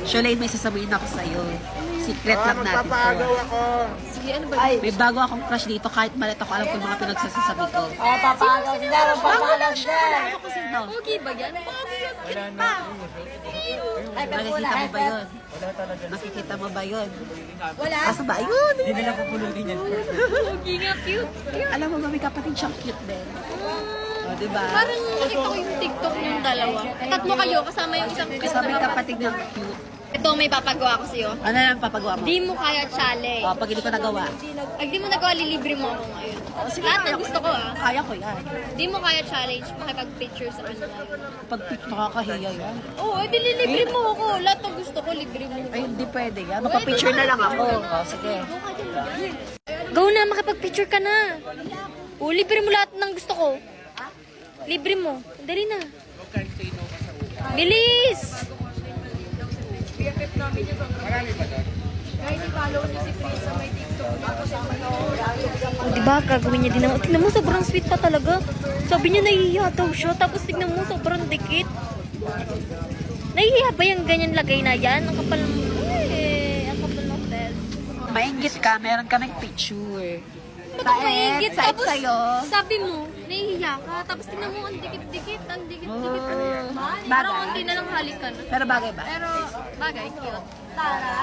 Sholaine, may sasabihin ako sa'yo. Secret lang natin to. Ako. Sige, ano ba? Ay, May bago akong crush dito, kahit malit ako, alam ko yung mga pinagsasabi ko. Papagaw sila. Papagaw sila. Alam ko sino. pogi ba yan? Pogi yan, cute pa. Ay, Nakikita mo ba yun? Nakikita mo ba yun? Wala. Asa ba? Ayun! Hindi nila pupulutin yan. Pogi nga, cute. Alam mo ba, may kapatid siyang cute din. O, diba? Parang nakita ko yung TikTok ng dalawa. Tatlo kayo, kasama yung isang Kasama yung kapatid niyang cute. Ito, may papagawa ko sa'yo. Ano lang papagawa mo? Di mo kaya challenge. O, pag hindi ko nagawa. Pag di mo nagawa, lilibre mo ako ngayon. sige, Lahat kaya ng gusto ko Kaya ko yan. Di mo kaya challenge, makipag-picture sa kanila. Pag nakakahiya yan. Oo, di lilibre mo ako. Lahat ng gusto ko, libre mo. Ay, hindi pwede yan. Magpa-picture na lang ako. O, sige. Go na, makipag-picture ka na. O, libre mo lahat ng gusto ko. Libre mo. Dali na. Bilis! O, diba, gagawin niya din ako. Tignan mo, sobrang sweet pa talaga. Sabi niya, nahihiya daw siya. Tapos tignan mo, sobrang dikit. Nahihiya ba yung ganyan lagay na yan? Ang kapal ng... ang kapal ng test. Maingit ka, meron kaming picture. Ba't ako maingit? Sait Tapos, sa'yo. sabi mo, nahihiya ka. Tapos tingnan mo, ang dikit-dikit, ang dikit-dikit. Bagay. Parang konti na lang halik ka na. Pero bagay ba? Pero, bagay, cute. Tara!